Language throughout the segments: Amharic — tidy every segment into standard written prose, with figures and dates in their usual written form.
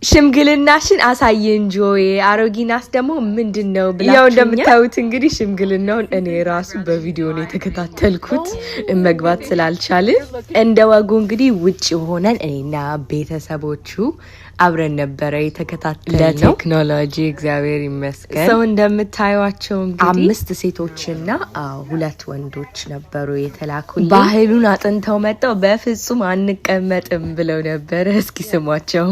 ሽምግልናሽን አሳየን ጆዬ አሮጊናስ ደግሞ ምንድነው ብላችሁ ያው እንደምታዩት እንግዲህ ሽምግልናውን እኔ ራሱ በቪዲዮ ነው የተከታተልኩት መግባት ስላልቻልን እንደ ወጉ እንግዲህ ውጪ ሆነን እኔና ቤተሰቦቹ አብረን ነበር የተከታተልነው ለቴክኖሎጂ እግዚአብሔር ይመስገን ሰው እንደምታዩአቸው እንግዲህ 5 ሴቶችና 2 ወንዶች ነበሩ የተላኩልን ባህሉን አጥንተው መጣው በፍጹም አንቀመጥም ብለው ነበር እስኪ ስሟቸው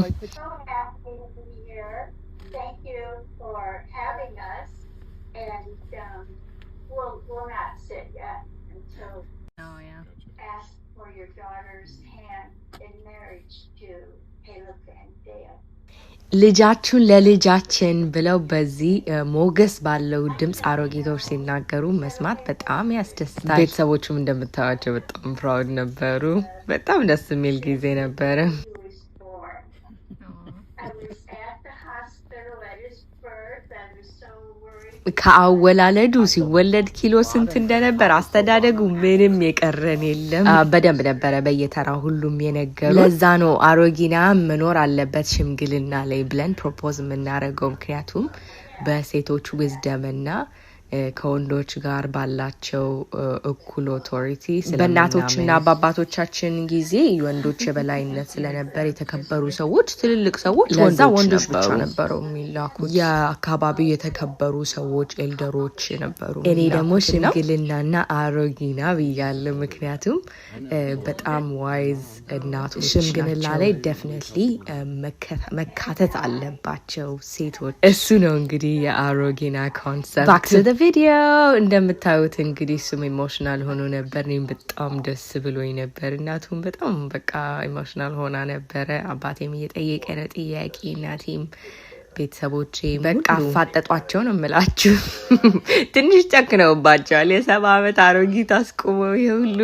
ልጃችሁን ለልጃችን ብለው በዚህ ሞገስ ባለው ድምጽ አሮጊቶች ሲናገሩ መስማት በጣም ያስደስታል ቤተሰቦቹም እንደምታዩአቸው በጣም ፕራውድ ነበሩ በጣም ደስ የሚል ጊዜ ነበር ከአወላለዱ ሲወለድ ኪሎ ስንት እንደነበር አስተዳደጉ ምንም የቀረን የለም በደንብ ነበር በየተራ ሁሉም የነገሩ ለዛ ነው አሮጊና መኖር አለበት ሽምግልና ላይ ብለን ፕሮፖዝ እናደርገው ምክንያቱም በሴቶቹ ዊዝደምና ከወንዶች ጋር ባላቸው እኩል ኦቶሪቲ በእናቶችና በአባቶቻችን ጊዜ ወንዶች የበላይነት ስለነበር የተከበሩ ሰዎች ትልልቅ ሰዎች ወንዶች ብቻ ነበሩ የሚላኩት የአካባቢው የተከበሩ ሰዎች ኤልደሮች ነበሩ እኔ ደግሞ ሽምግልናና አሮጊና ብያለሁ ምክንያቱም በጣም ዋይዝ እናቶች ሽምግልና ላይ ዴፊኒትሊ መካተት አለባቸው ሴቶች እሱ ነው እንግዲህ የአሮጊና ኮንሰፕት ቪዲዮ እንደምታዩት እንግዲህ ስም ኢሞሽናል ሆኖ ነበር እኔም በጣም ደስ ብሎኝ ነበር እናቱም በጣም በቃ ኢሞሽናል ሆና ነበር አባቴም እየጠየቀ ነው ጥያቄ እናቴም ቤተሰቦቼ በቃ አፋጠጧቸው ነው የምላችሁ ትንሽ ጨክነውባቸዋል የ7 ዓመት አሮጊት አስቆመው ይሁሉ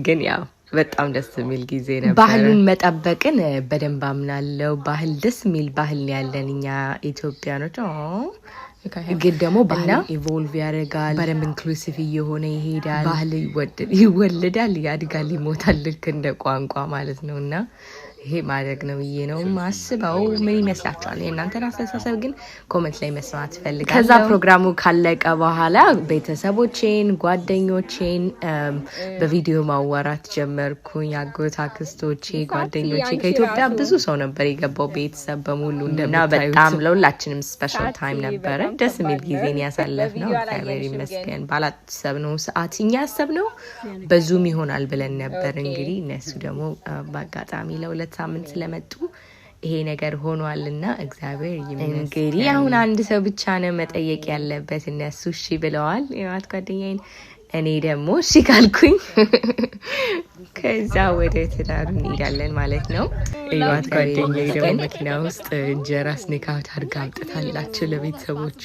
ግን ያው በጣም ደስ የሚል ጊዜ ነበር ባህሉን መጠበቅን በደንብ አምናለሁ ባህል ደስ የሚል ባህል ያለንኛ ኢትዮጵያኖች ግን ደግሞ ባህል ኢቮልቭ ያደርጋል በደንብ ኢንክሉሲቭ እየሆነ ይሄዳል ባህል ይወለዳል ያድጋል ይሞታል ልክ እንደ ቋንቋ ማለት ነውና ይሄ ማድረግ ነው ይሄ ነው ማስበው ምን ይመስላችኋል የእናንተን አስተሳሰብ ግን ኮሜንት ላይ መስማት ፈልጋለሁ ከዛ ፕሮግራሙ ካለቀ በኋላ ቤተሰቦቼን ጓደኞቼን በቪዲዮ ማዋራት ጀመርኩኝ አጎት አክስቶቼ ጓደኞቼ ከኢትዮጵያ ብዙ ሰው ነበር የገባው ቤተሰብ በሙሉ እና በጣም ለሁላችንም ስፔሻል ታይም ነበር ደስ የሚል ጊዜን ያሳለፍነው እግዚአብሔር ይመስገን ባላሰብነው ሰዓት እኛ ያሰብነው በዙም ይሆናል ብለን ነበር እንግዲህ እነሱ ደግሞ በአጋጣሚ ለሁለት ሳምንት ስለመጡ ይሄ ነገር ሆኗልና እግዚአብሔር ይመስገን እንግዲህ አሁን አንድ ሰው ብቻ ነው መጠየቅ ያለበት እነሱ እሺ ብለዋል ያት ጓደኛዬን እኔ ደግሞ እሺ ካልኩኝ ከዛ ወደ ትዳሩ እንሄዳለን ማለት ነው ያት ጓደኛዬ ደግሞ መኪና ውስጥ እንጀራ ስኔካውት አድርጋ አምጥታላችሁ ለቤተሰቦቹ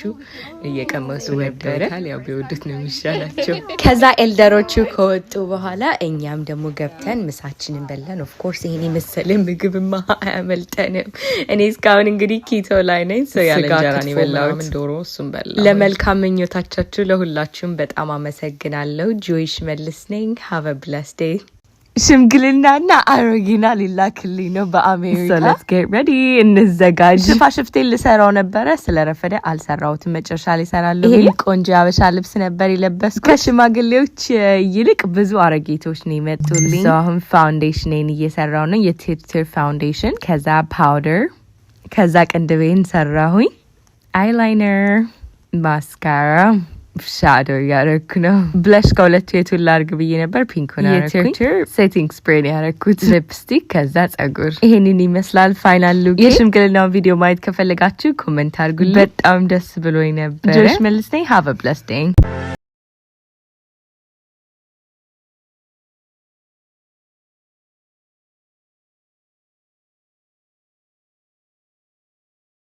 እየቀመሱ ወደረታል ያው ቢወዱት ነው የሚሻላቸው ከዛ ኤልደሮቹ ከወጡ በኋላ እኛም ደግሞ ገብተን ምሳችንን በላን ኦፍ ኮርስ ይሄኔ መሰለ ምግብማ አያመልጠንም እኔ እስካሁን እንግዲህ ኪቶ ላይ ነኝ ሰው ያለ እንጀራ ነው የበላሁት ዶሮ እሱም በላ ለመልካም ምኞታችሁ ለሁላችሁም በጣም አመሰግናለሁ ጆይሽ መልስ ነኝ have a blessed day ሽምግልናና አሮጊና ሊላክልኝ ነው በአሜሪካ so let's get ready እንዘጋጅ ሽፋሽፍቴን ልሰራው ነበረ ስለረፈደ አልሰራውትም መጨረሻ ላይ ሰራለሁ ይሄ ቆንጆ አበሻ ልብስ ነበር የለበስኩት ከሽማግሌዎች ይልቅ ብዙ አሮጊቶች ነው የመጡልኝ so አሁን ፋውንዴሽኔን እየሰራው ነው የቴትር ፋውንዴሽን ከዛ ፓውደር ከዛ ቅንድቤን ሰራሁኝ አይላይነር ማስካራ shadow ያረኩ ነው ብለሽ ከሁለቱ የቱን ላርግ ብዬ ነበር ፒንኩን አረኩኝ ሴቲንግ ስፕሬይ ያረኩት ሊፕስቲክ ከዛ ጸጉር ይሄንን ይመስላል ፋይናል ሉክ የሽምግልናው ቪዲዮ ማየት ከፈለጋችሁ ኮሜንት አድርጉልኝ በጣም ደስ ብሎኝ ነበር ጆሽ መልስ ነኝ have a blessed day